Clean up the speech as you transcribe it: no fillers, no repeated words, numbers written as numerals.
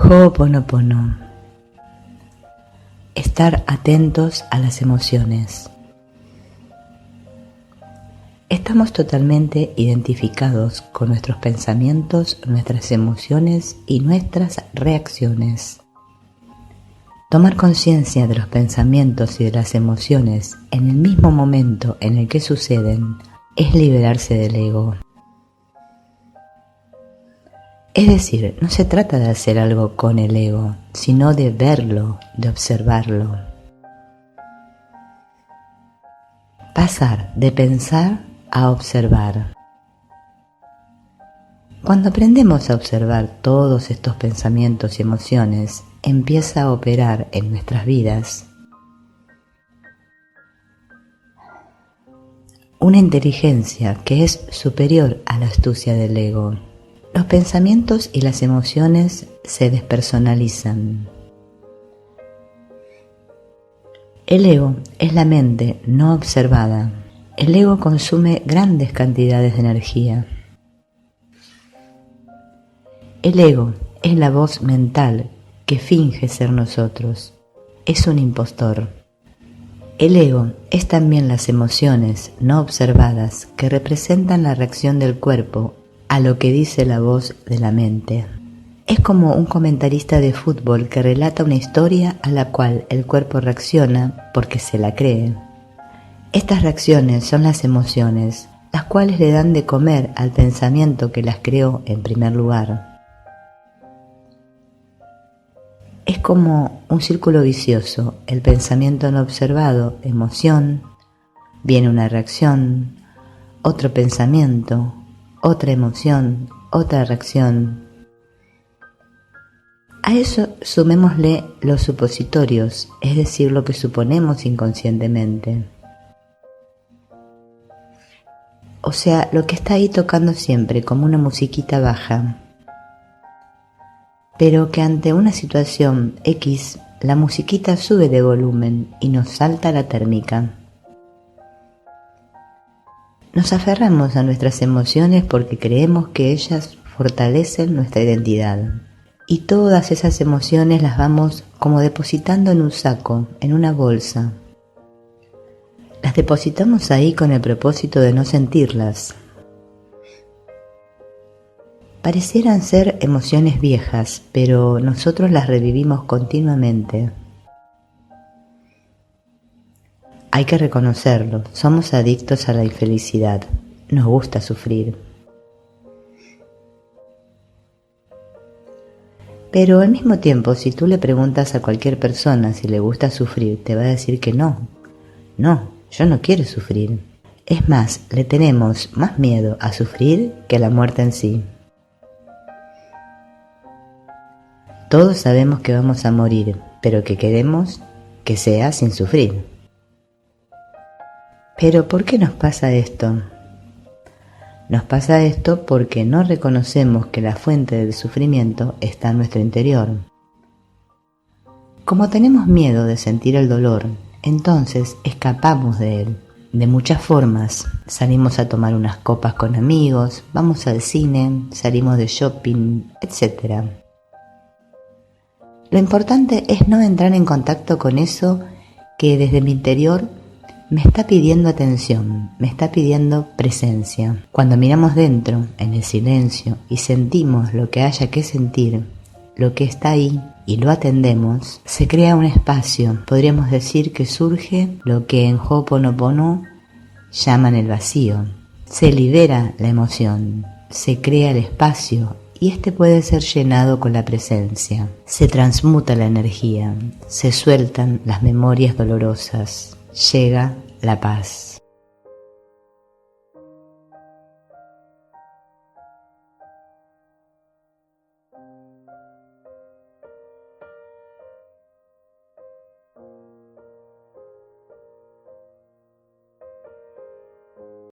Ho'oponopono. Estar atentos a las emociones. Estamos totalmente identificados con nuestros pensamientos, nuestras emociones y nuestras reacciones. Tomar conciencia de los pensamientos y de las emociones en el mismo momento en el que suceden es liberarse del ego. Es decir, no se trata de hacer algo con el ego, sino de verlo, de observarlo. Pasar de pensar a observar. Cuando aprendemos a observar todos estos pensamientos y emociones, empieza a operar en nuestras vidas una inteligencia que es superior a la astucia del ego. Los pensamientos y las emociones se despersonalizan. El ego es la mente no observada. El ego consume grandes cantidades de energía. El ego es la voz mental que finge ser nosotros. Es un impostor. El ego es también las emociones no observadas que representan la reacción del cuerpo a lo que dice la voz de la mente. Es como un comentarista de fútbol que relata una historia a la cual el cuerpo reacciona porque se la cree. Estas reacciones son las emociones, las cuales le dan de comer al pensamiento que las creó en primer lugar. Es como un círculo vicioso, el pensamiento no observado, emoción, viene una reacción, otro pensamiento, otra emoción, otra reacción. A eso sumémosle los supositorios, es decir, lo que suponemos inconscientemente. O sea, lo que está ahí tocando siempre como una musiquita baja, pero que ante una situación X, la musiquita sube de volumen y nos salta la térmica. Nos aferramos a nuestras emociones porque creemos que ellas fortalecen nuestra identidad. Y todas esas emociones las vamos como depositando en un saco, en una bolsa. Las depositamos ahí con el propósito de no sentirlas. Parecieran ser emociones viejas, pero nosotros las revivimos continuamente. Hay que reconocerlo, somos adictos a la infelicidad, nos gusta sufrir. Pero al mismo tiempo, si tú le preguntas a cualquier persona si le gusta sufrir, te va a decir que no, yo no quiero sufrir. Es más, le tenemos más miedo a sufrir que a la muerte en sí. Todos sabemos que vamos a morir, pero que queremos que sea sin sufrir. Pero ¿por qué nos pasa esto? Nos pasa esto porque no reconocemos que la fuente del sufrimiento está en nuestro interior. Como tenemos miedo de sentir el dolor, entonces escapamos de él. De muchas formas, salimos a tomar unas copas con amigos, vamos al cine, salimos de shopping, etc. Lo importante es no entrar en contacto con eso que desde mi interior me está pidiendo atención, me está pidiendo presencia. Cuando miramos dentro, en el silencio, y sentimos lo que haya que sentir, lo que está ahí, y lo atendemos, se crea un espacio. Podríamos decir que surge lo que en Ho'oponopono llaman el vacío. Se libera la emoción, se crea el espacio, y este puede ser llenado con la presencia. Se transmuta la energía, se sueltan las memorias dolorosas. Llega la paz.